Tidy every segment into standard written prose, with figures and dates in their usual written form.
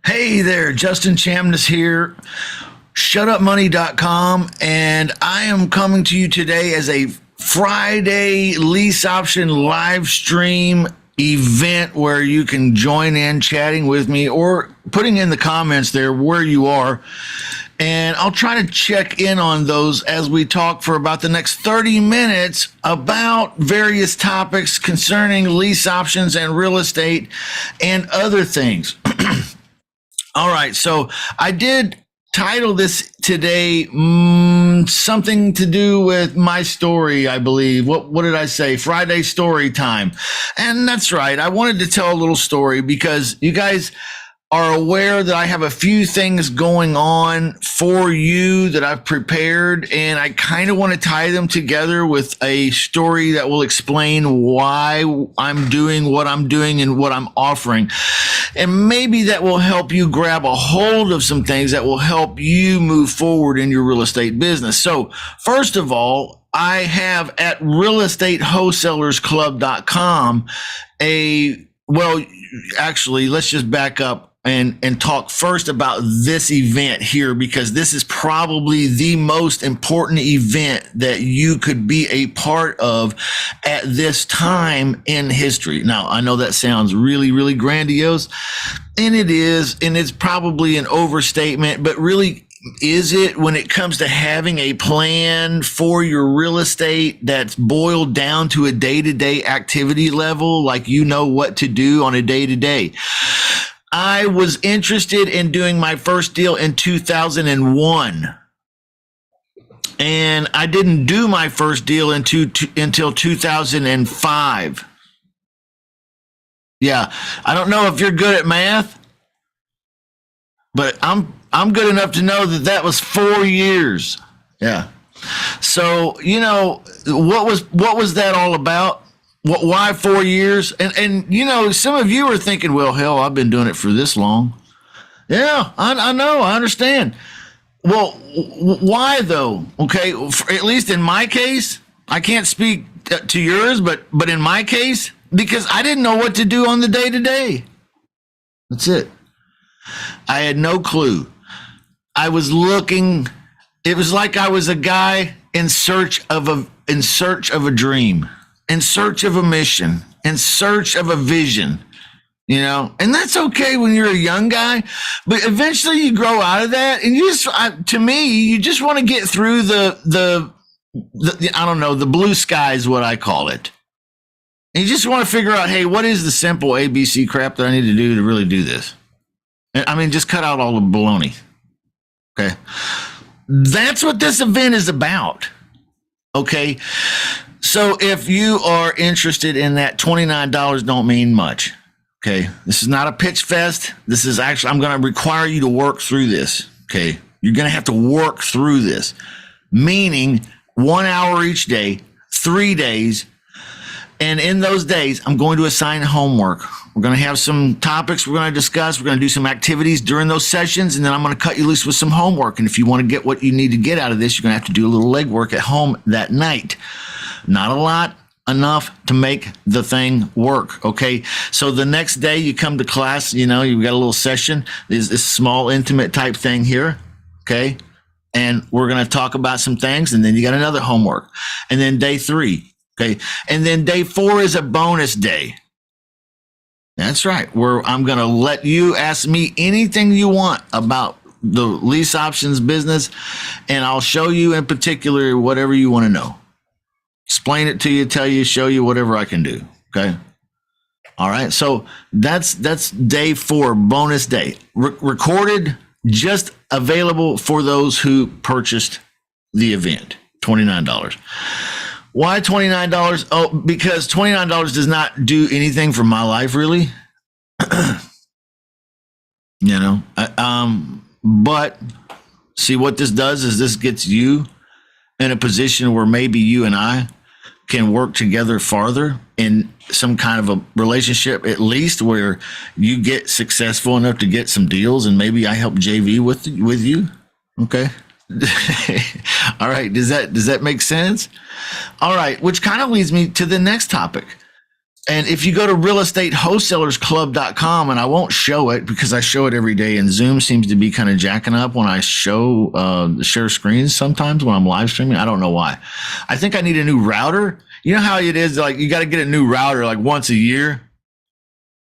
Hey there, Justin Chamness here, shutupmoney.com, and I am coming to you today as a Friday lease option live stream event where you can join in chatting with me or putting in the comments there where you are. And I'll try to check in on those as we talk for about the next 30 minutes about various topics concerning lease options and real estate and other things. All right, so I did title this today something to do with my story, I believe. What did I say? Friday story time. And that's right. I wanted to tell a little story because you guys are aware that I have a few things going on for you that I've prepared, and I kind of want to tie them together with a story that will explain why I'm doing what I'm doing and what I'm offering. And maybe that will help you grab a hold of some things that will help you move forward in your real estate business. So first of all, I have at realestateWholesalerSclub.com actually, let's just back up and talk first about this event here, because this is probably the most important event that you could be a part of at this time in history. Now, I know that sounds really, really grandiose, and it is, and it's probably an overstatement, but really, is it when it comes to having a plan for your real estate that's boiled down to a day-to-day activity level, like you know what to do on a day-to-day? I was interested in doing my first deal in 2001, and I didn't do my first deal until 2005. Yeah, I don't know if you're good at math, but I'm good enough to know that was 4 years. Yeah. So, what was that all about? Why 4 years? And some of you are thinking, well, hell, I've been doing it for this long. Yeah, I know. I understand. Well, why though? Okay. At least in my case, I can't speak to yours, but in my case, because I didn't know what to do on the day to day. That's it. I had no clue. I was looking. It was like I was a guy in search of a dream, in search of a mission, in search of a vision, and that's okay when you're a young guy, but eventually you grow out of that. And you just want to get through the I don't know, the blue sky is what I call it. And you just want to figure out, hey, what is the simple ABC crap that I need to do to really do this? I mean, just cut out all the baloney. Okay. That's what this event is about. Okay. So if you are interested in that, $29 don't mean much. Okay. This is not a pitch fest. This is actually, I'm going to require you to work through this. Okay. You're going to have to work through this, meaning 1 hour each day, 3 days. And in those days, I'm going to assign homework. We're going to have some topics we're going to discuss. We're going to do some activities during those sessions, and then I'm going to cut you loose with some homework. And if you want to get what you need to get out of this, you're going to have to do a little legwork at home that night. Not a lot, enough to make the thing work, okay? So the next day you come to class, you've got a little session. There's this small, intimate type thing here, okay? And we're going to talk about some things, and then you got another homework. And then day 3. Okay. And then day 4 is a bonus day. That's right. Where I'm going to let you ask me anything you want about the lease options business. And I'll show you in particular whatever you want to know. Explain it to you, tell you, show you whatever I can do. Okay. All right. So that's day 4, bonus day. Recorded, just available for those who purchased the event. $29. Why $29? Oh, because $29 does not do anything for my life, really. But see, what this does is this gets you in a position where maybe you and I can work together farther in some kind of a relationship, at least where you get successful enough to get some deals, and maybe I help JV with you. Okay. All right. Does that make sense? All right. Which kind of leads me to the next topic. And if you go to realestatewholesalerclub.com, and I won't show it because I show it every day, and Zoom seems to be kind of jacking up when I show share screens sometimes when I'm live streaming. I don't know why. I think I need a new router. You know how it is, like you got to get a new router like once a year.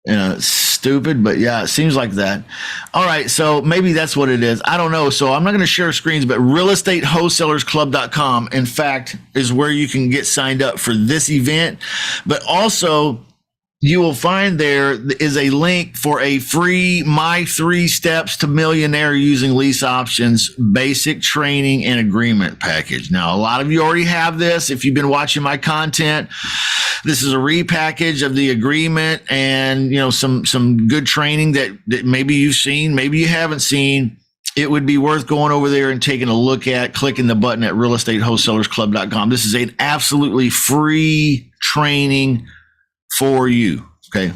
It's stupid, but yeah, it seems like that. All right, so maybe that's what it is. I don't know. So I'm not going to share screens, but realestatewholesalerclub.com, in fact, is where you can get signed up for this event. But also, you will find there is a link for a free My 3 Steps to Millionaire Using Lease Options basic training and agreement package. Now, a lot of you already have this. If you've been watching my content, this is a repackage of the agreement and, some good training that maybe you've seen, maybe you haven't seen. It would be worth going over there and taking a look at, clicking the button at realestatewholesalerclub.com. This is an absolutely free training for you. Okay.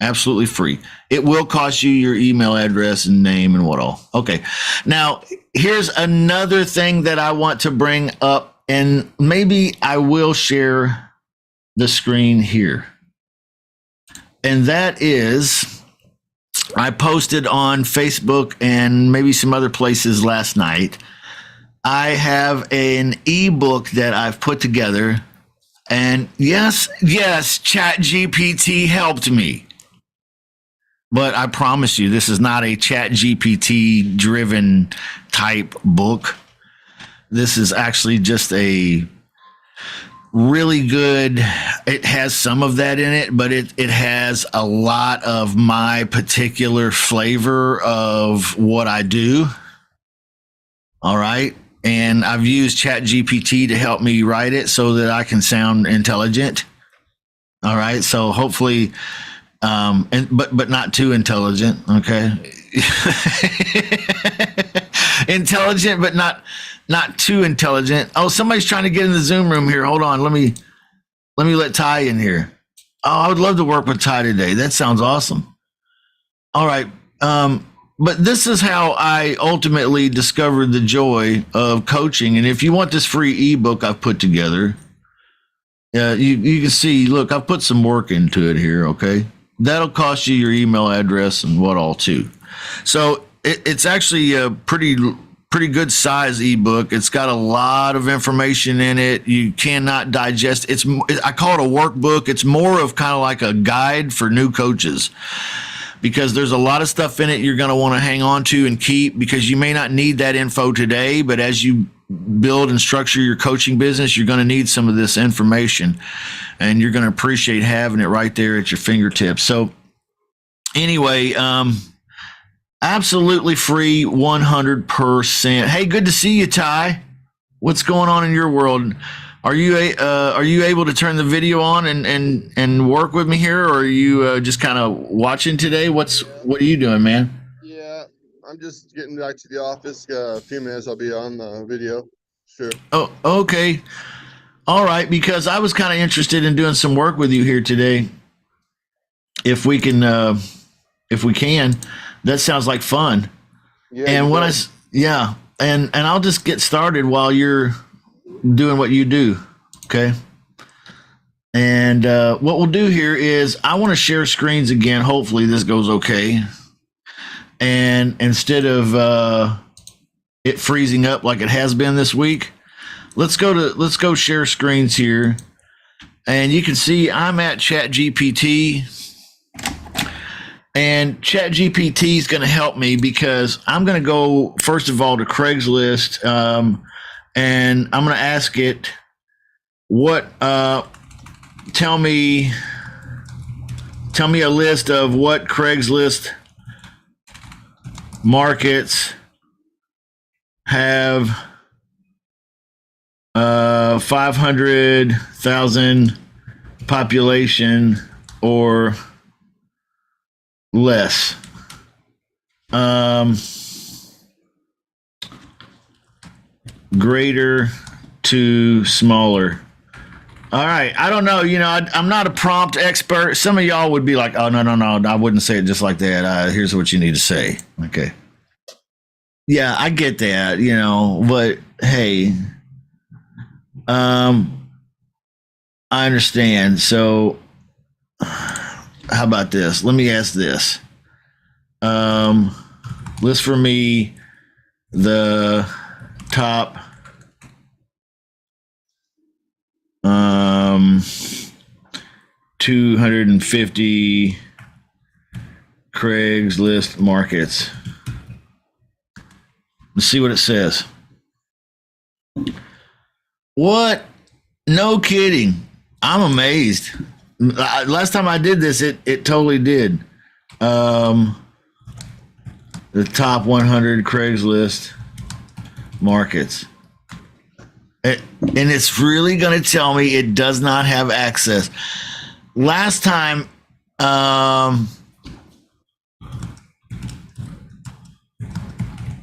Absolutely free. It will cost you your email address and name and what all. Okay. Now, here's another thing that I want to bring up, and maybe I will share the screen here. And that is, I posted on Facebook and maybe some other places last night. I have an ebook that I've put together. And yes, ChatGPT helped me. But I promise you, this is not a ChatGPT driven type book. This is actually just a really good, it has some of that in it, but it has a lot of my particular flavor of what I do. All right. And I've used ChatGPT to help me write it so that I can sound intelligent. All right. So hopefully, but not too intelligent. Okay. Intelligent, but not too intelligent. Oh, somebody's trying to get in the Zoom room here. Hold on. Let me let Ty in here. Oh, I would love to work with Ty today. That sounds awesome. All right. But this is how I ultimately discovered the joy of coaching. And if you want this free ebook I've put together, you can see, look, I've put some work into it here. Okay. That'll cost you your email address and what all too. So it's actually a pretty good size ebook. It's got a lot of information in it. You cannot digest. I call it a workbook. It's more of kind of like a guide for new coaches, because there's a lot of stuff in it you're going to want to hang on to and keep, because you may not need that info today, but as you build and structure your coaching business, you're going to need some of this information, and you're going to appreciate having it right there at your fingertips. So anyway, absolutely free, 100%. Hey, good to see you, Ty. What's going on in your world? Are you able to turn the video on and work with me here, or are you just kind of watching today? What are you doing, man? Yeah, I'm just getting back to the office. A few minutes, I'll be on the video. Sure. Oh, okay. All right, because I was kind of interested in doing some work with you here today. If we can, that sounds like fun. Yeah. And and I'll just get started while you're doing what you do. Okay. And what we'll do here is I want to share screens again. Hopefully this goes okay. And instead of it freezing up like it has been this week, let's go share screens here. And you can see I'm at ChatGPT, and ChatGPT is going to help me, because I'm going to go first of all to Craigslist, and I'm going to ask it tell me a list of what Craigslist markets have 500,000 population or less. Greater to smaller. All right. I don't know. I'm not a prompt expert. Some of y'all would be like, oh, no. I wouldn't say it just like that. Here's what you need to say. Okay. Yeah, I get that, but hey, I understand. So how about this? Let me ask this. List for me the top 250 Craigslist markets. Let's see what it says. What? No kidding. I'm amazed. Last time I did this, it totally did. The top 100 Craigslist markets. And it's really going to tell me it does not have access. Last time,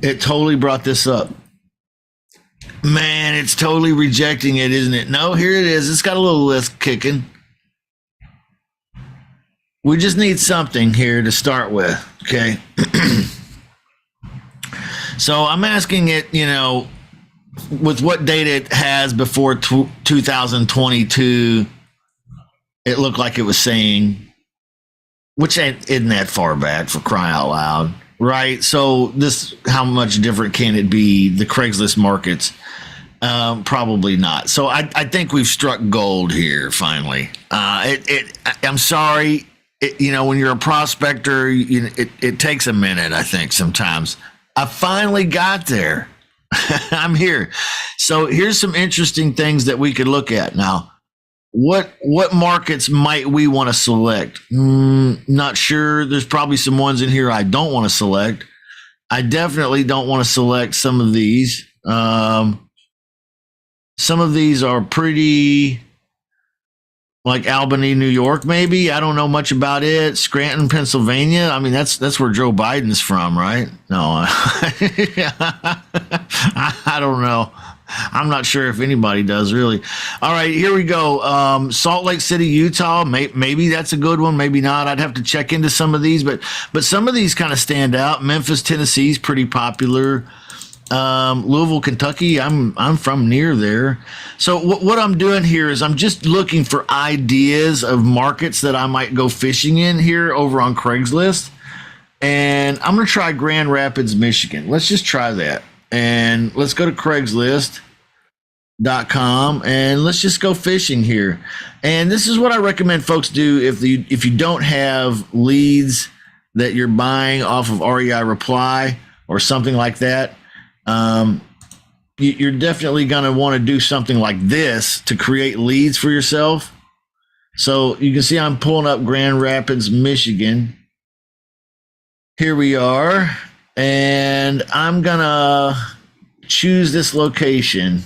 it totally brought this up. Man, it's totally rejecting it, isn't it? No, here it is. It's got a little list kicking. We just need something here to start with, okay? So I'm asking it, with what data it has before 2022, it looked like it was saying, which isn't that far back, for crying out loud, right? So how much different can it be? The Craigslist markets, probably not. So I think we've struck gold here finally. I'm sorry, when you're a prospector, it takes a minute. I think sometimes I finally got there. I'm here. So here's some interesting things that we could look at now. What markets might we want to select? Not sure. There's probably some ones in here I don't want to select. I definitely don't want to select some of these. Some of these are pretty, like Albany, New York, maybe. I don't know much about it. Scranton, Pennsylvania. I mean, that's where Joe Biden's from, right? No, I don't know. I'm not sure if anybody does, really. All right, here we go. Salt Lake City, Utah. Maybe that's a good one. Maybe not. I'd have to check into some of these, but some of these kind of stand out. Memphis, Tennessee is pretty popular. Louisville, Kentucky. I'm from near there. So what I'm doing here is I'm just looking for ideas of markets that I might go fishing in here over on Craigslist. And I'm going to try Grand Rapids, Michigan. Let's just try that. And let's go to Craigslist.com and let's just go fishing here. And this is what I recommend folks do if you don't have leads that you're buying off of REI Reply or something like that. You're definitely going to want to do something like this to create leads for yourself. So you can see I'm pulling up Grand Rapids, Michigan. Here we are. And I'm going to choose this location.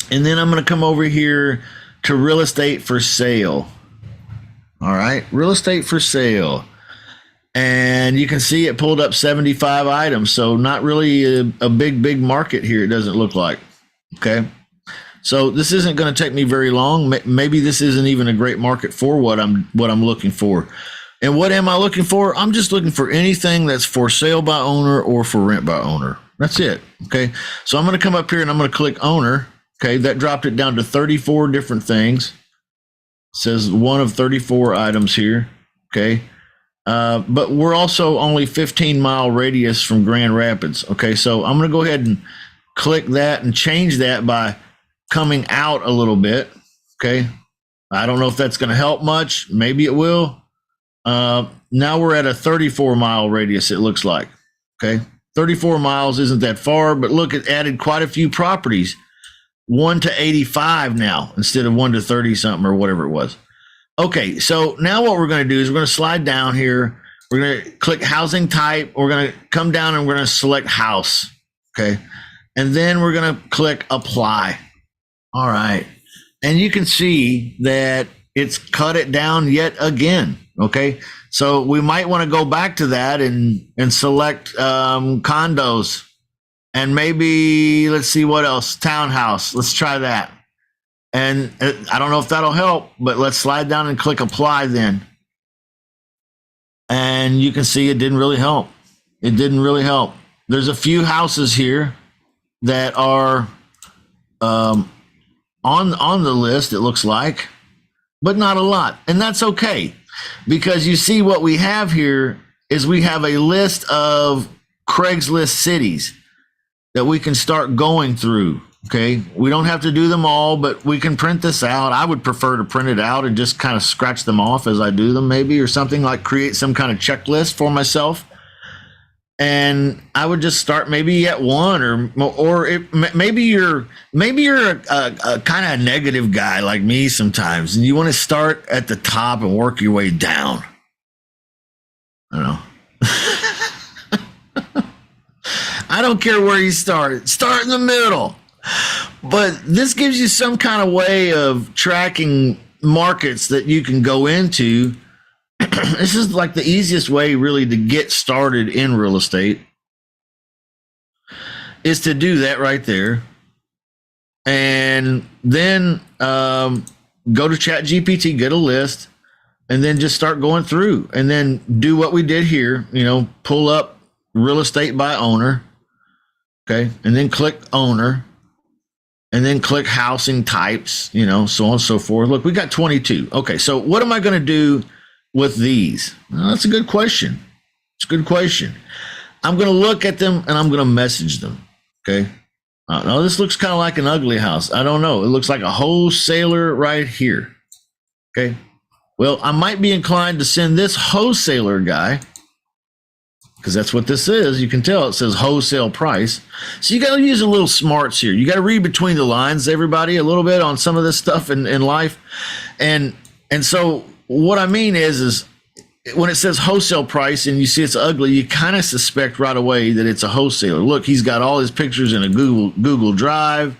And then I'm going to come over here to real estate for sale. All right, real estate for sale. And you can see it pulled up 75 items. So not really a big market here, it doesn't look like. Okay. So this isn't going to take me very long. Maybe this isn't even a great market for what I'm looking for. And what am I looking for? I'm just looking for anything that's for sale by owner or for rent by owner. That's it. Okay. So I'm going to come up here and I'm going to click owner. Okay. That dropped it down to 34 different things. It says one of 34 items here. Okay. But we're also only 15-mile radius from Grand Rapids. Okay. So I'm going to go ahead and click that and change that by coming out a little bit. Okay. I don't know if that's going to help much. Maybe it will. Now we're at a 34-mile radius, it looks like. Okay. 34 miles isn't that far, but look, it added quite a few properties. 1 to 85 now instead of 1 to 30 something or whatever it was. Okay. So now what we're going to do is we're going to slide down here. We're going to click housing type. We're going to come down and we're going to select house. Okay. And then we're going to click apply. All right. And you can see that it's cut it down yet again. Okay. So we might want to go back to that and select condos and maybe let's see what else. Townhouse. Let's try that. And I don't know if that'll help, but let's slide down and click apply then. And you can see it didn't really help. It didn't really help. There's a few houses here that are on the list, it looks like, but not a lot. And that's okay. Because you see, what we have here is we have a list of Craigslist cities that we can start going through. Okay. We don't have to do them all, but we can print this out. I would prefer to print it out and just kind of scratch them off as I do them, maybe, or something, like create some kind of checklist for myself. And I would just start maybe at one, maybe you're a kind of negative guy like me sometimes, and you want to start at the top and work your way down. I don't know. I don't care where you start. Start in the middle. But this gives you some kind of way of tracking markets that you can go into. This is like the easiest way really to get started in real estate, is to do that right there. And then go to ChatGPT, get a list, and then just start going through, and then do what we did here, pull up real estate by owner. Okay. And then click owner, and then click housing types, so on and so forth. Look, we got 22. Okay. So what am I going to do with these? Well, that's a good question. It's a good question. I'm going to look at them and I'm going to message them. Okay. Now this looks kind of like an ugly house. I don't know. It looks like a wholesaler right here. Okay. Well, I might be inclined to send this wholesaler guy, because that's what this is. You can tell it says wholesale price. So you got to use a little smarts here. You got to read between the lines, everybody, a little bit on some of this stuff in life. And so what I mean is when it says wholesale price and you see it's ugly, you kind of suspect right away that it's a wholesaler. Look, he's got all his pictures in a Google Drive.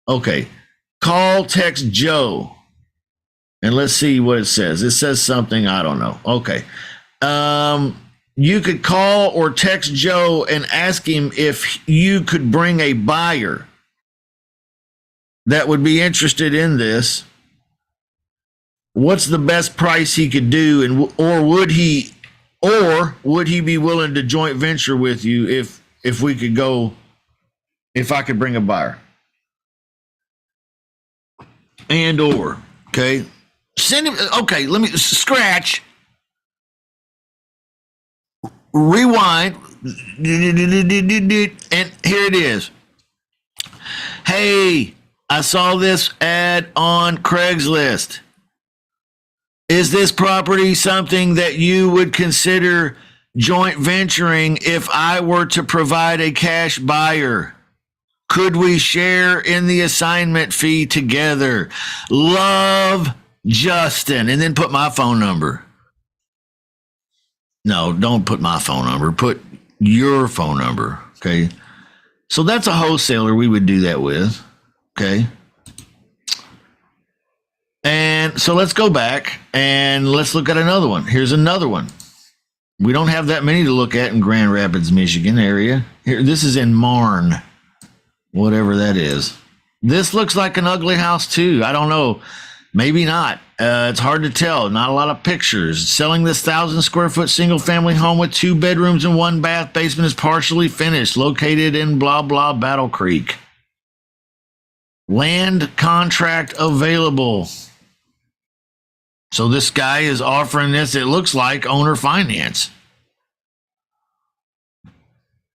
Okay. Call, text Joe. And let's see what it says. It says something, I don't know. Okay. You could call or text Joe and ask him if you could bring a buyer that would be interested in this. What's the best price he could do, and or would he be willing to joint venture with you if I could bring a buyer? Okay. Send him. Okay, let me scratch. Rewind, and here it is. Hey, I saw this ad on Craigslist. Is this property something that you would consider joint venturing if I were to provide a cash buyer? Could we share in the assignment fee together? Love, Justin. And then put my phone number. No, don't put my phone number. Put your phone number. Okay. So that's a wholesaler we would do that with. Okay. And so let's go back and let's look at another one. Here's another one. We don't have that many to look at in Grand Rapids, Michigan area. Here, this is in Marne, whatever that is. This looks like an ugly house too. I don't know. Maybe not. It's hard to tell. Not a lot of pictures. Selling this 1,000 square foot single family home with 2 bedrooms and 1 bath. Basement is partially finished. Located in blah, blah, Battle Creek. Land contract available. So this guy is offering this. It looks like owner finance.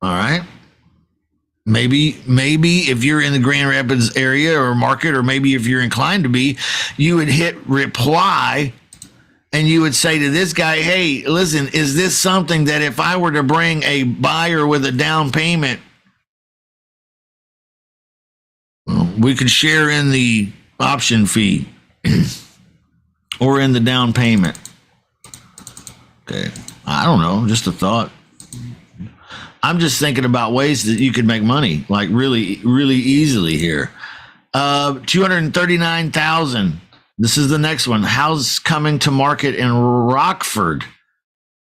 All right. Maybe if you're in the Grand Rapids area or market, or maybe if you're inclined to be, you would hit reply and you would say to this guy, hey, listen, is this something that if I were to bring a buyer with a down payment, we could share in the option fee or in the down payment? Okay. I don't know. Just a thought. I'm just thinking about ways that you could make money, like really, really easily here. 239,000. This is the next one. House coming to market in Rockford.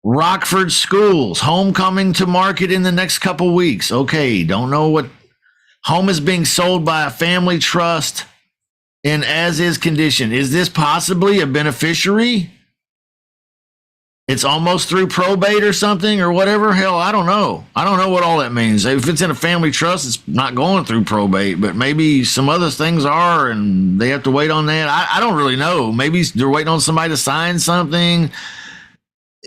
Rockford Schools. Home coming to market in the next couple weeks. Okay, don't know what. Home is being sold by a family trust in as-is condition. Is this possibly a beneficiary? it's almost through probate or something or whatever. Hell, I don't know. I don't know what all that means. If it's in a family trust, it's not going through probate, but maybe some other things are and they have to wait on that. I don't really know. Maybe they're waiting on somebody to sign something.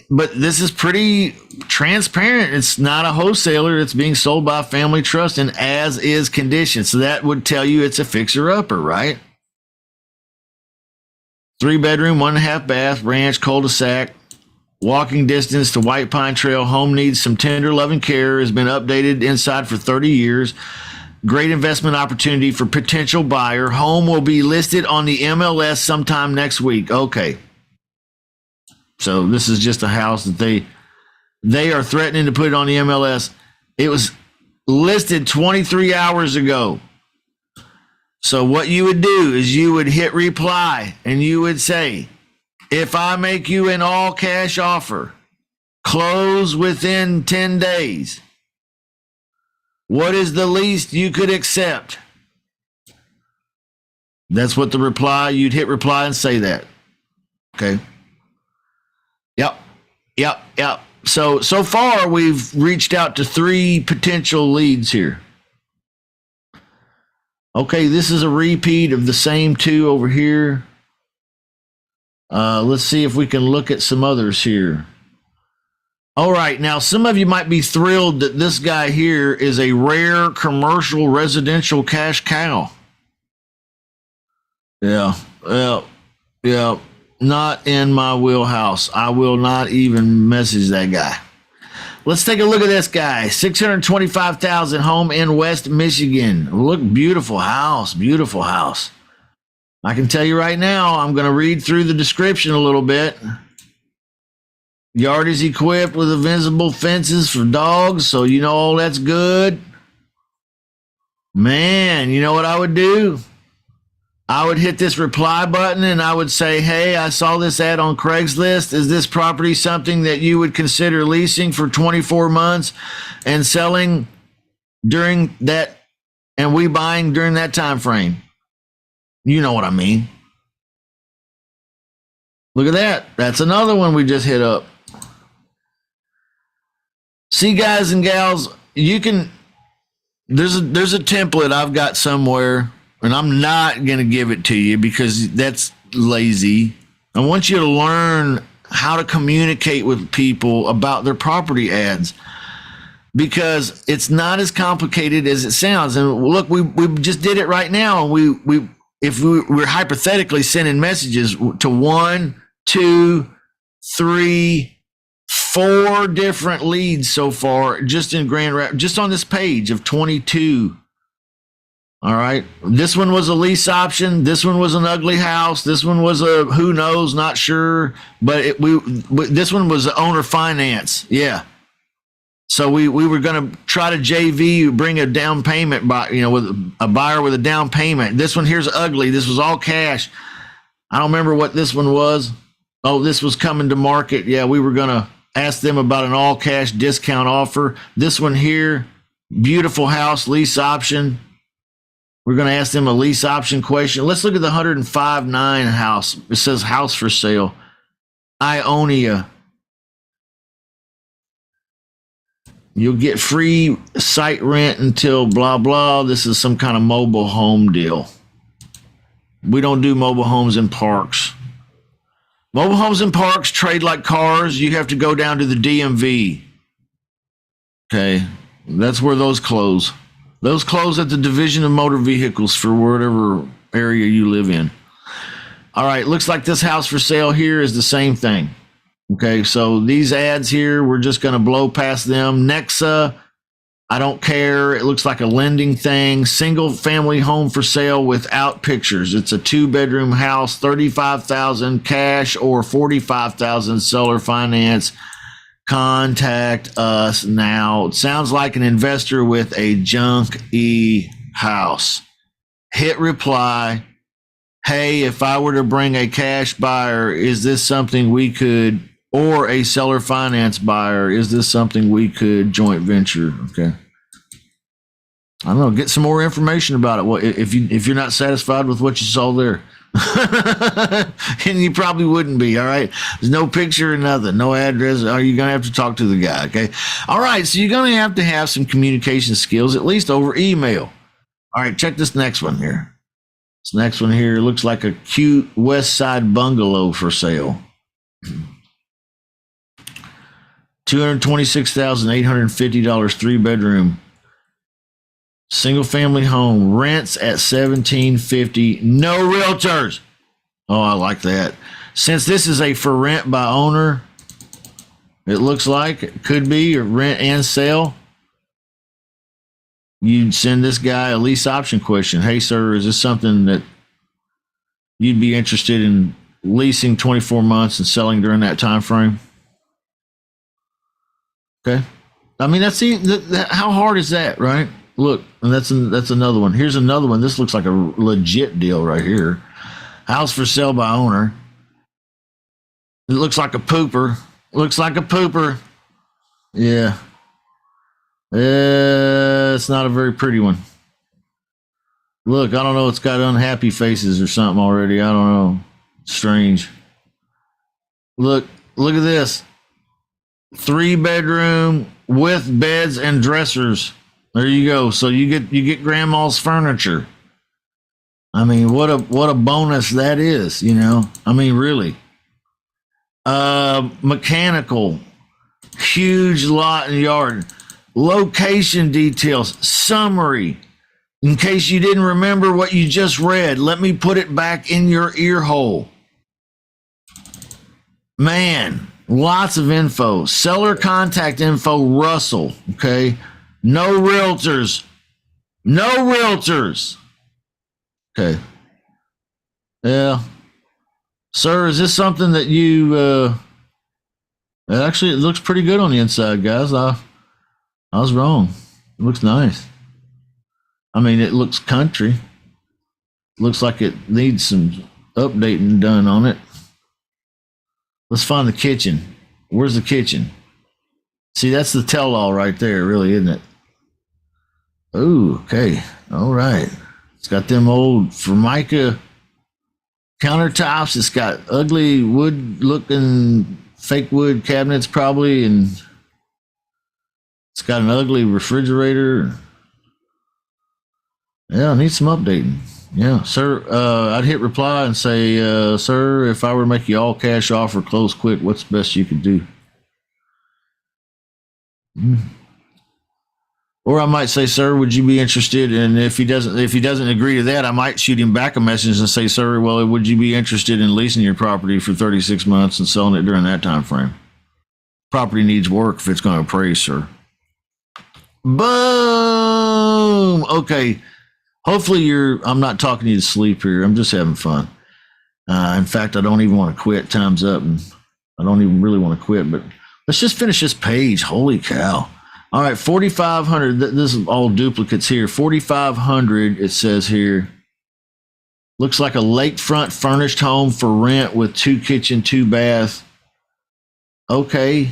But this is pretty transparent. It's not a wholesaler. It's being sold by a family trust in as is condition. So that would tell you it's a fixer upper, right? 3-bedroom, 1.5 bath, ranch, cul-de-sac, walking distance to White Pine Trail. Home needs some tender loving care. Has been updated inside for 30 years. Great investment opportunity for potential buyer. Home will be listed on the MLS sometime next week. Okay. So this is just a house that they are threatening to put it on the MLS. It was listed 23 hours ago. So what you would do is you would hit reply and you would say, if I make you an all cash offer, close within 10 days, what is the least you could accept? That's what the reply, you'd hit reply and say that. Okay. Yep. So far we've reached out to 3 potential leads here. Okay, this is a repeat of the same 2 over here. Let's see if we can look at some others here. All right, now some of you might be thrilled that this guy here is a rare commercial residential cash cow. Yeah. Not in my wheelhouse. I will not even message that guy. Let's take a look at this guy. $625,000 home in West Michigan. Look, beautiful house. I can tell you right now, I'm going to read through the description a little bit. Yard is equipped with invisible fences for dogs, so you know all that's good. Man, you know what I would do? I would hit this reply button and I would say, hey, I saw this ad on Craigslist. Is this property something that you would consider leasing for 24 months and selling during that, and we buying during that time frame? You know what I mean. Look at that. That's another one we just hit up. See, guys and gals, you can, there's a template I've got somewhere. And I'm not going to give it to you because that's lazy. I want you to learn how to communicate with people about their property ads because it's not as complicated as it sounds. And look, we just did it right now. If we're hypothetically sending messages to 1, 2, 3, 4 different leads so far, just in Grand Rapids, just on this page of 22. All right. This one was a lease option. This one was an ugly house. This one was a who knows, not sure. But this one was owner finance. Yeah. So we were going to try to JV, bring a down payment with a buyer with a down payment. This one here's ugly. This was all cash. I don't remember what this one was. Oh, this was coming to market. Yeah, we were going to ask them about an all cash discount offer. This one here, beautiful house, lease option. We're going to ask them a lease option question. Let's look at the 105.9 house. It says house for sale. Ionia. You'll get free site rent until blah, blah. This is some kind of mobile home deal. We don't do mobile homes in parks. Mobile homes in parks trade like cars. You have to go down to the DMV. Okay. That's where those close. Those close at the Division of Motor Vehicles for whatever area you live in. All right, looks like this house for sale here is the same thing. Okay, so these ads here, we're just going to blow past them. Nexa, I don't care. It looks like a lending thing. Single family home for sale without pictures. It's a 2-bedroom house, $35,000 cash or $45,000 seller finance. Contact us now. It sounds like an investor with a junk house. Hit reply. Hey, if I were to bring a cash buyer, is this something we could, or a seller finance buyer, is this something we could joint venture? Okay. I don't know. Get some more information about it. If you're not satisfied with what you saw there. And you probably wouldn't be. All right. There's no picture or nothing, no address. Are you going to have to talk to the guy? Okay. All right. So you're going to have some communication skills, at least over email. All right. Check this next one here. This next one here looks like a cute West Side bungalow for sale. $226,850, 3-bedroom. Single family home, rents at $1,750. No realtors. Oh, I like that. Since this is a for rent by owner, it looks like it could be a rent and sale. You'd send this guy a lease option question. Hey, sir, is this something that you'd be interested in leasing 24 months and selling during that time frame? Okay. I mean, how hard is that, right? Look, and that's another one. Here's another one. This looks like a legit deal right here. House for sale by owner. It looks like a pooper. Looks like a pooper. Yeah. It's not a very pretty one. Look, I don't know. It's got unhappy faces or something already. I don't know. Strange. Look at this. 3-bedroom with beds and dressers. There you go. So you get grandma's furniture. I mean, what a bonus that is, you know? I mean, really. Mechanical, huge lot and yard, location details, summary. In case you didn't remember what you just read, let me put it back in your ear hole. Man, lots of info. Seller contact info, Russell, okay? No realtors. No realtors. Okay. Yeah. Sir, is this something that you actually, it looks pretty good on the inside, guys. I was wrong. It looks nice. I mean, it looks country. Looks like it needs some updating done on it. Let's find the kitchen. Where's the kitchen? See, that's the tell-all right there, really, isn't it? Ooh, okay. All right. It's got them old Formica countertops. It's got ugly wood-looking fake wood cabinets, probably, and it's got an ugly refrigerator. Yeah, needs some updating. Yeah, sir. I'd hit reply and say, sir, if I were to make you all cash offer, close quick, what's the best you could do? Or I might say, sir, would you be interested? And if he doesn't agree to that, I might shoot him back a message and say, sir, well, would you be interested in leasing your property for 36 months and selling it during that time frame? Property needs work if it's going to appraise, sir. Boom. Okay. Hopefully I'm not talking you to sleep here. I'm just having fun. In fact, I don't even want to quit. Time's up, and I don't even really want to quit, but let's just finish this page. Holy cow. All right, 4,500. This is all duplicates here. 4,500, it says here. Looks like a lakefront furnished home for rent with 2 kitchen, 2 bath. Okay.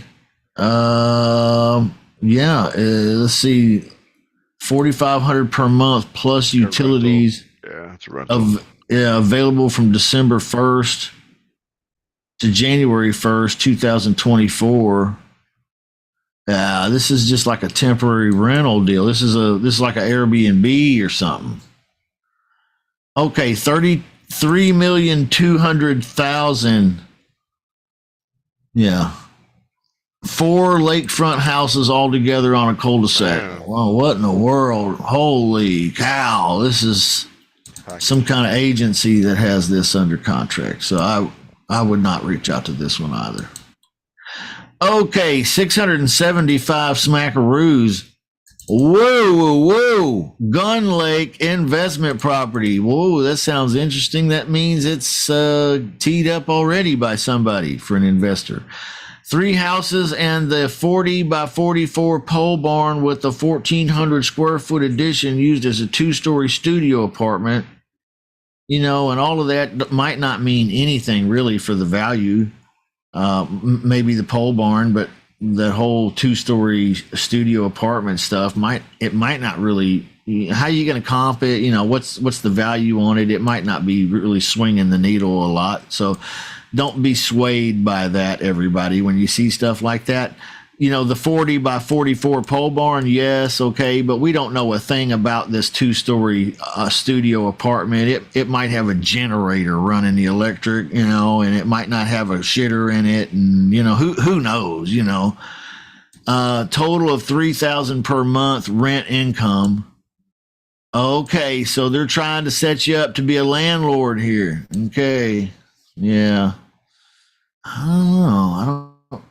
Yeah, let's see. 4,500 per month plus utilities. Yeah, it's a rental. Available from December 1st to January 1st, 2024. This is just like a temporary rental deal. This is like an Airbnb or something. Okay, 33,200,000. Yeah. 4 lakefront houses all together on a cul-de-sac. Wow, what in the world? Holy cow. This is some kind of agency that has this under contract. So I would not reach out to this one either. Okay, 675 smackaroos. Whoa. Gun Lake investment property. Whoa, that sounds interesting. That means it's teed up already by somebody for an investor. 3 houses and the 40 by 44 pole barn with the 1,400 square foot addition used as a 2-story studio apartment. You know, and all of that might not mean anything really for the value. Maybe the pole barn, but that whole 2-story studio apartment stuff might not really how you going to comp it? You know, what's the value on it? It might not be really swinging the needle a lot. So don't be swayed by that, everybody, when you see stuff like that. You know, the 40 by 44 pole barn, yes, okay, but we don't know a thing about this 2-story studio apartment. It might have a generator running the electric, you know, and it might not have a shitter in it, and you know, who knows, you know. Total of $3,000 per month rent income. Okay, so they're trying to set you up to be a landlord here. Okay, yeah. I don't know.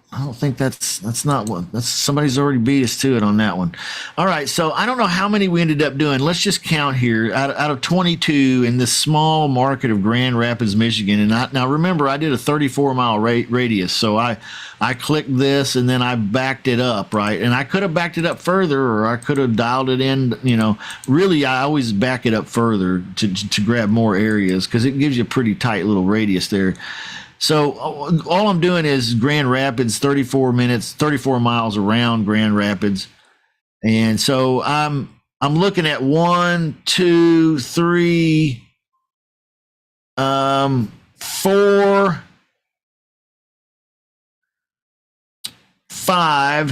I don't think that's not what that's somebody's already beat us to it on that one. All right, so I don't know how many we ended up doing. Let's just count here out of 22 in this small market of Grand Rapids, Michigan. And now remember, I did a 34-mile radius, so I clicked this and then I backed it up, right? And I could have backed it up further, or I could have dialed it in. You know, really, I always back it up further to grab more areas because it gives you a pretty tight little radius there. So all I'm doing is Grand Rapids, 34 miles around Grand Rapids. And so I'm looking at 1, 2, 3, 4, 5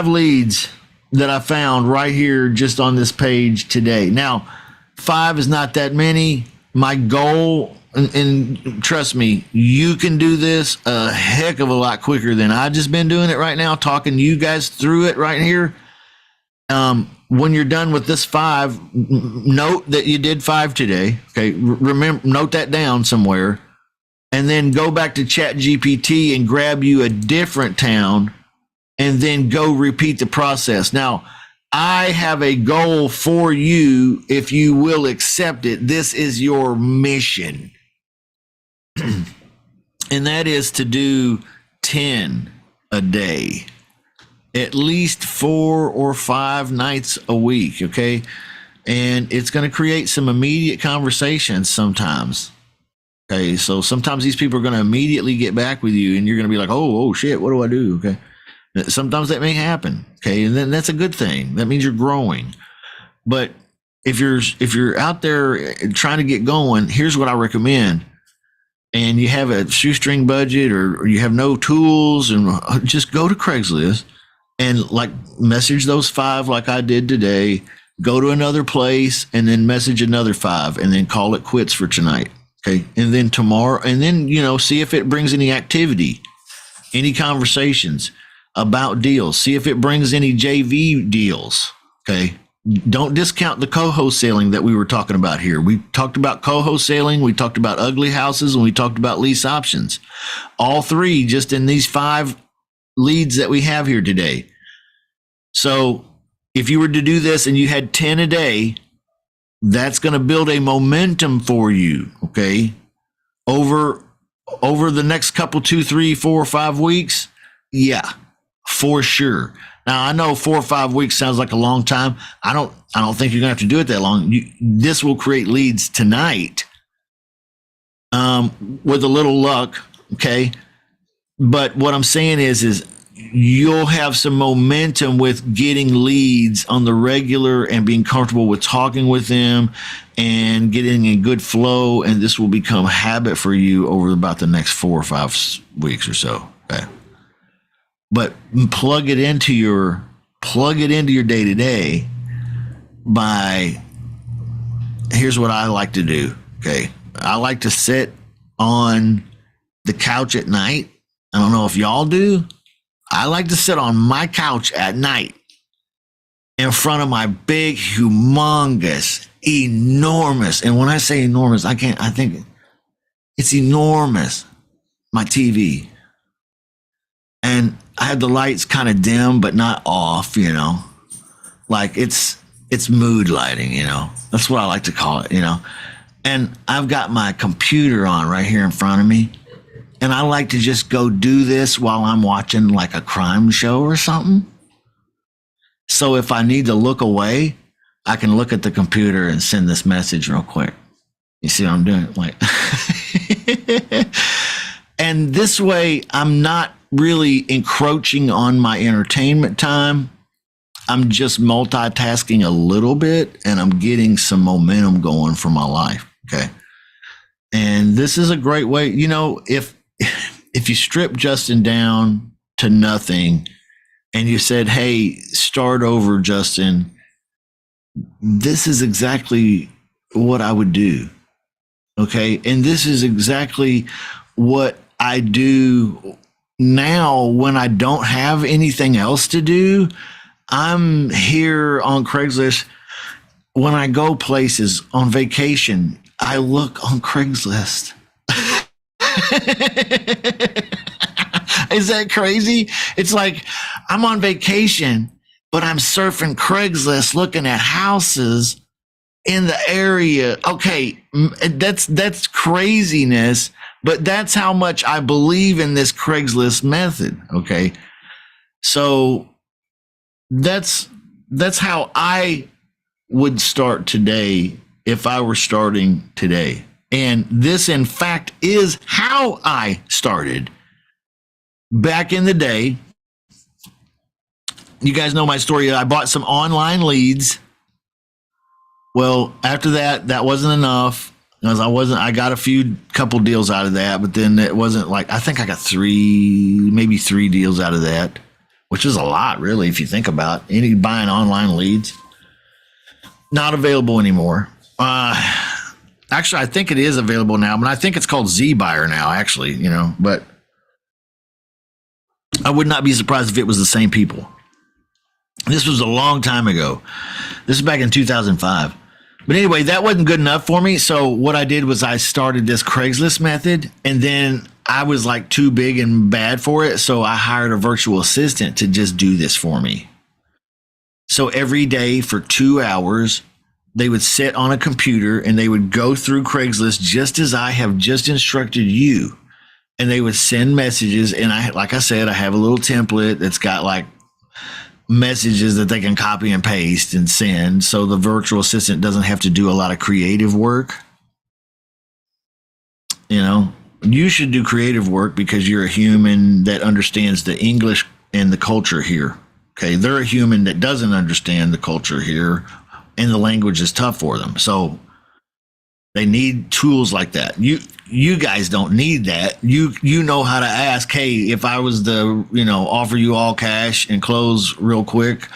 leads that I found right here just on this page today. Now, 5 is not that many. My goal, and trust me, you can do this a heck of a lot quicker than I've just been doing it right now, talking you guys through it right here. When you're done with this 5, note that you did 5 today. Okay, remember, note that down somewhere, and then go back to ChatGPT and grab you a different town, and then go repeat the process. Now, I have a goal for you if you will accept it. This is your mission. And that is to do 10 a day, at least 4 or 5 nights a week, okay? And it's going to create some immediate conversations sometimes. Okay, so sometimes these people are going to immediately get back with you and you're going to be like, oh shit, what do I do? Okay. Sometimes that may happen, okay, and then that's a good thing. That means you're growing. But if you're out there trying to get going, here's what I recommend. And you have a shoestring budget, or you have no tools, and just go to Craigslist and like message those 5 like I did today. Go to another place and then message another 5, and then call it quits for tonight. Okay, and then tomorrow, and then see if it brings any activity, any conversations about deals. See if it brings any JV deals. Okay. Don't discount the co-wholesaling that we were talking about here. We talked about co-wholesaling, we talked about ugly houses, and we talked about lease options. All 3 just in these 5 leads that we have here today. So if you were to do this and you had 10 a day, that's going to build a momentum for you. Okay. Over the next couple, 2, 3, 4, 5 weeks. Yeah. For sure. Now I know 4 or 5 weeks sounds like a long time. I don't think you're gonna have to do it that long. This will create leads tonight, with a little luck. Okay, but what I'm saying is you'll have some momentum with getting leads on the regular and being comfortable with talking with them and getting a good flow, and this will become a habit for you over about the next 4 or 5 weeks or so. Okay. But plug it into your day to day by, here's what I like to do. Okay. I like to sit on the couch at night. I don't know if y'all do. I like to sit on my couch at night in front of my big, humongous, enormous, and when I say enormous, I think it's enormous, my TV. And I have the lights kind of dim, but not off, like it's mood lighting, that's what I like to call it, and I've got my computer on right here in front of me. And I like to just go do this while I'm watching like a crime show or something. So if I need to look away, I can look at the computer and send this message real quick. You see what I'm doing? Like, and this way I'm not really encroaching on my entertainment time. I'm just multitasking a little bit and I'm getting some momentum going for my life. Okay. And this is a great way, you know, if you strip Justin down to nothing and you said, hey, start over, Justin, this is exactly what I would do. Okay. And this is exactly what I do now when I don't have anything else to do. I'm here on Craigslist. When I go places on vacation, I look on Craigslist. Is that crazy? It's like I'm on vacation, but I'm surfing Craigslist looking at houses in the area. Okay, that's craziness, but that's how much I believe in this Craigslist method. Okay. So that's how I would start today if I were starting today. And this, in fact, is how I started back in the day. You guys know my story. I bought some online leads. Well, after that wasn't enough because I got a couple deals out of that, but then it wasn't like, I think I got maybe three deals out of that, which is a lot, really, if you think about any buying online leads. Not available anymore. Actually, I think it is available now, but I think it's called Z Buyer now, actually, you know, but I would not be surprised if it was the same people. This was a long time ago. This is back in 2005. But anyway, that wasn't good enough for me. So what I did was I started this Craigslist method, and then I was like too big and bad for it. So I hired a virtual assistant to just do this for me. So every day for 2 hours, they would sit on a computer and they would go through Craigslist just as I have just instructed you. And they would send messages. And like I said, I have a little template that's got like messages that they can copy and paste and send. So the virtual assistant doesn't have to do a lot of creative work. You know, you should do creative work because you're a human that understands the English and the culture here. Okay. They're a human that doesn't understand the culture here, and the language is tough for them. So they need tools like that. You guys don't need that. You know how to ask, hey, if I was to, you know, offer you all cash and close real quick,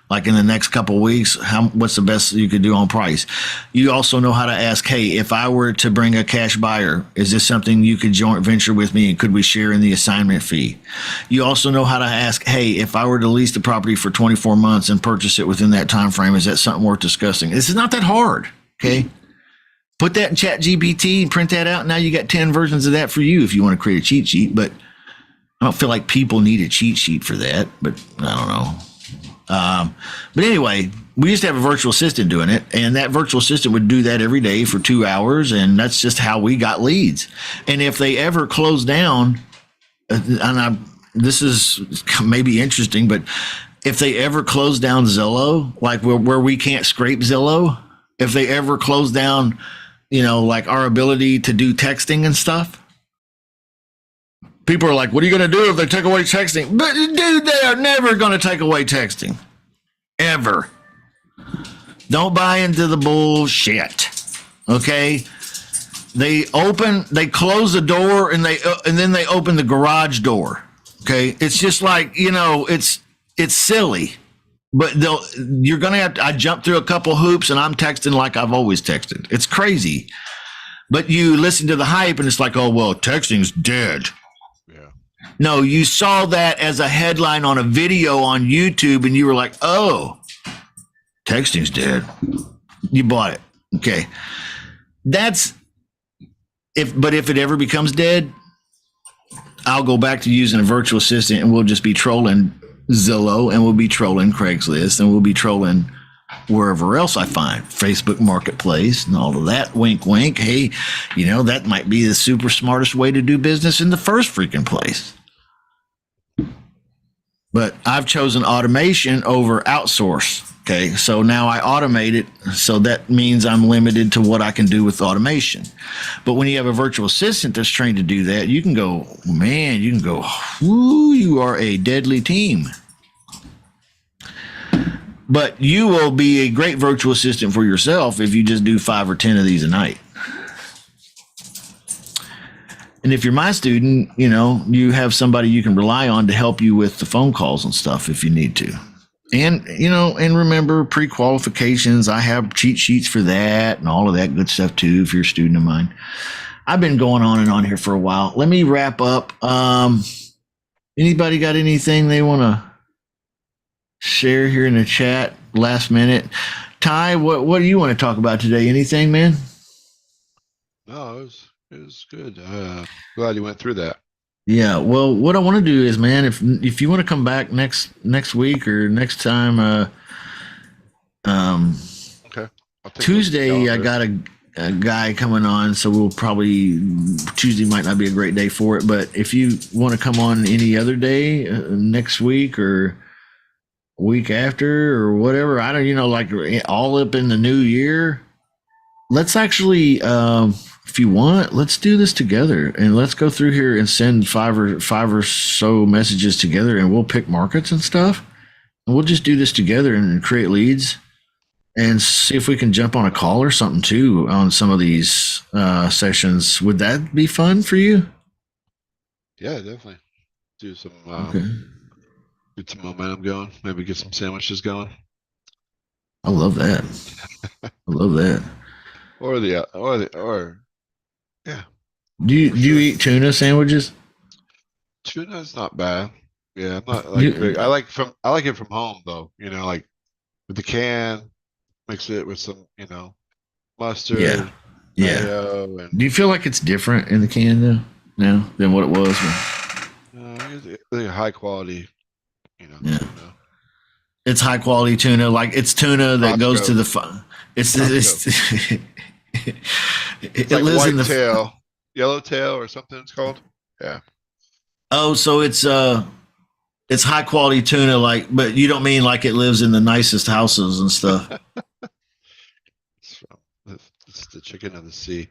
like in the next couple of weeks, what's the best you could do on price? You also know how to ask, hey, if I were to bring a cash buyer, is this something you could joint venture with me, and could we share in the assignment fee? You also know how to ask, hey, if I were to lease the property for 24 months and purchase it within that time frame, is that something worth discussing? This is not that hard, okay? Put that in Chat GPT and print that out. Now you got 10 versions of that for you if you want to create a cheat sheet, but I don't feel like people need a cheat sheet for that, but I don't know. But anyway, we used to have a virtual assistant doing it, and that virtual assistant would do that every day for 2 hours, and that's just how we got leads. And if they ever close down, this is maybe interesting, but if they ever close down Zillow, like where we can't scrape Zillow, if they ever close down, you know, like our ability to do texting and stuff, people are like, what are you going to do if they take away texting? But dude, they are never going to take away texting. Ever. Don't buy into the bullshit. Okay? They close the door and then they open the garage door. Okay? It's just like, you know, it's silly. But you're going to have to, I jumped through a couple hoops and I'm texting like I've always texted. It's crazy. But you listen to the hype and it's like, oh, well, texting's dead. No, you saw that as a headline on a video on YouTube and you were like, oh, texting's dead. You bought it. Okay. But if it ever becomes dead, I'll go back to using a virtual assistant and we'll just be trolling Zillow and we'll be trolling Craigslist and we'll be trolling wherever else I find, Facebook Marketplace and all of that. Wink, wink. Hey, you know, that might be the super smartest way to do business in the first freaking place. But I've chosen automation over outsource. Okay. So now I automate it. So that means I'm limited to what I can do with automation. But when you have a virtual assistant that's trained to do that, you can go, man, you are a deadly team. But you will be a great virtual assistant for yourself if you just do 5 or 10 of these a night. And if you're my student, you have somebody you can rely on to help you with the phone calls and stuff if you need to. And, and remember pre-qualifications. I have cheat sheets for that and all of that good stuff too, if you're a student of mine. I've been going on and on here for a while. Let me wrap up. Anybody got anything they want to share here in the chat last minute? Ty, what do you want to talk about today? Anything, man? No, it was good. Glad you went through that. Yeah. Well, what I want to do is, man, if you want to come back next week or next time, Okay. Tuesday, I got a guy coming on, so we'll probably Tuesday might not be a great day for it. But if you want to come on any other day next week or week after or whatever, I don't, like all up in the new year, let's actually, if you want, let's do this together and let's go through here and send five or so messages together, and we'll pick markets and stuff, and we'll just do this together and create leads and see if we can jump on a call or something too on some of these sessions. Would that be fun for you? Yeah, definitely. Do some Okay. get some momentum going. Maybe get some sandwiches going. I love that. I love that. Or yeah. Do you eat tuna sandwiches? Tuna's not bad. Yeah, I'm not like big. I like it from home though. Like with the can, mix it with some, mustard, Yeah. mayo, and Do you feel like it's different in the can now than what it was? it's really high quality, Yeah. tuna. It's high quality tuna. Like it's tuna that goes to the fun. It's It's it like lives in white the tail, yellow tail, or something it's called. Yeah. Oh, so it's high quality tuna, but you don't mean like it lives in the nicest houses and stuff. It's the chicken of the sea,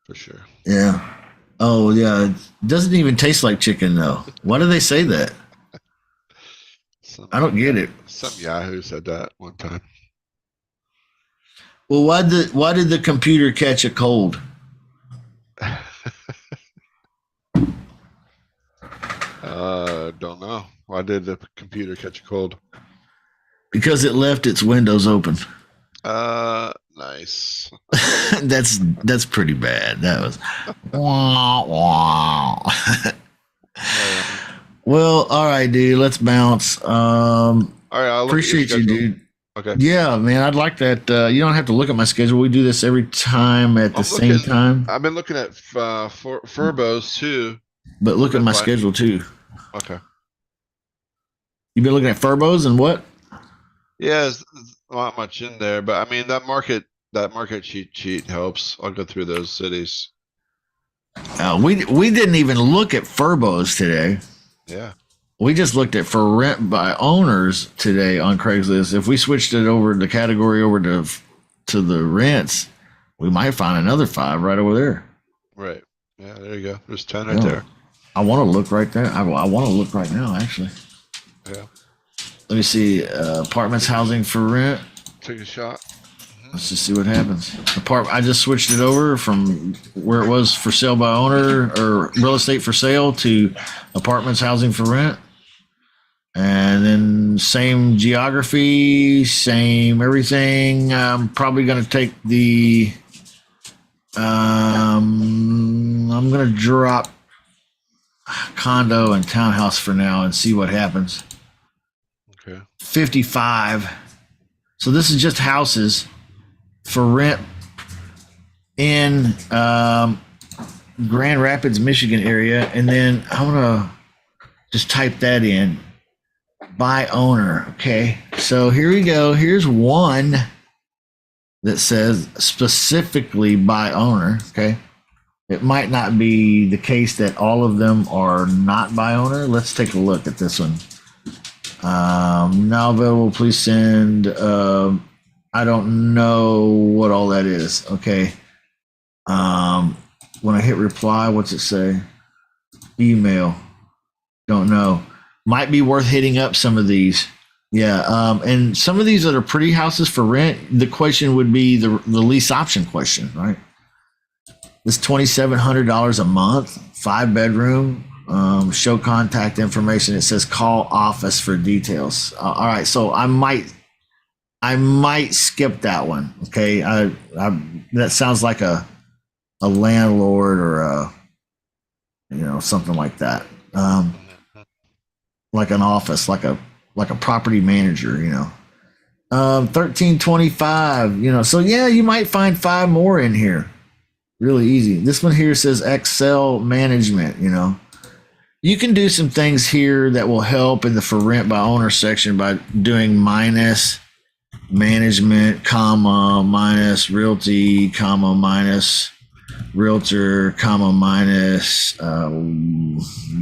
for sure. Yeah. Oh yeah. It doesn't even taste like chicken though. Why do they say that? I don't get it. Some Yahoo said that one time. Well, why did the computer catch a cold? Don't know. Why did the computer catch a cold? Because it left its windows open. Nice. That's pretty bad. That was wah, wah. Well, all right, dude. Let's bounce. All right, I'll Appreciate you, dude. Okay. Yeah, man. I'd like that. You don't have to look at my schedule. We do this every time at the same time. I've been looking at Furbo's too. But look at my schedule too. Okay. You've been looking at Furbo's and what? Yeah, there's not much in there, but I mean that market cheat sheet helps. I'll go through those cities. We didn't even look at Furbo's today. Yeah. We just looked at for rent by owners today on Craigslist. If we switched it over the category over to the rents, we might find another 5 right over there. Right. Yeah, there you go. There's 10 right there. I want to look right there. I want to look right now, actually. Yeah. Let me see. Apartments, housing for rent. Take a shot. Let's just see what happens. I just switched it over from where it was for sale by owner or real estate for sale to apartments, housing for rent. And then same geography, same everything. I'm probably going to take the, I'm going to drop condo and townhouse for now and see what happens. Okay. 55. So this is just houses for rent in Grand Rapids, Michigan area. And then I'm going to just type that in. By owner. Okay. So here we go. Here's one that says specifically by owner. Okay. It might not be the case that all of them are not by owner. Let's take a look at this one. Now available, please send. I don't know what all that is. Okay. When I hit reply, what's it say? Email. Don't know. Might be worth hitting up some of these Yeah, and some of these that are pretty houses for rent, the question would be the lease option question, right? It's $2,700 a month, 5 bedroom. Show contact information. It says call office for details. All right, so I might skip that one. Okay, that sounds like a landlord or something like that. Like an office, like a property manager. 1325. So yeah, you might find 5 more in here. Really easy. This one here says Excel management. You can do some things here that will help in the for rent by owner section by doing minus management, comma, minus realty, comma, minus realtor, comma, minus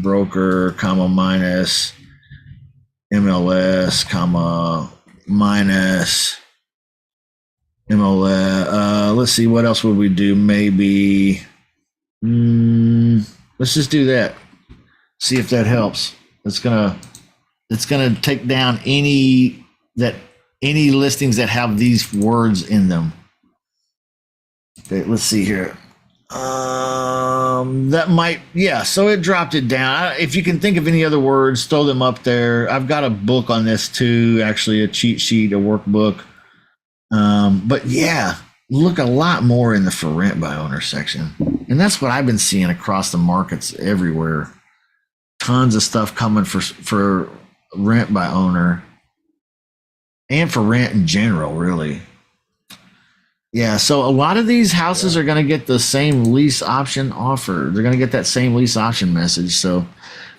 broker, comma, minus MLS, comma, minus MLS. Let's see, what else would we do? Maybe let's just do that. See if that helps. It's gonna take down any listings that have these words in them. Okay, let's see here. That might, yeah. So it dropped it down. If you can think of any other words, throw them up there. I've got a book on this too, actually, a cheat sheet, a workbook. But yeah, look a lot more in the for rent by owner section, and that's what I've been seeing across the markets everywhere. Tons of stuff coming for rent by owner and for rent in general, really. Yeah, so a lot of these houses are going to get the same lease option offer. They're going to get that same lease option message. So,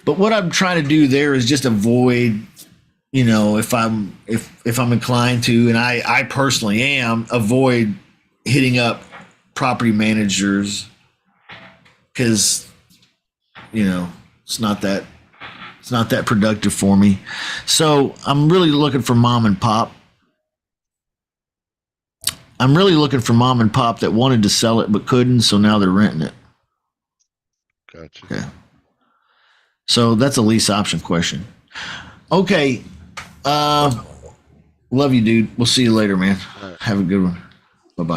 but what I'm trying to do there is just avoid, if I'm inclined to, and I personally am, avoid hitting up property managers because, it's not that productive for me. So I'm really looking for mom and pop. That wanted to sell it but couldn't, so now they're renting it. Gotcha. Okay. So that's a lease option question. Okay. Love you, dude. We'll see you later, man. All right. Have a good one. Bye-bye.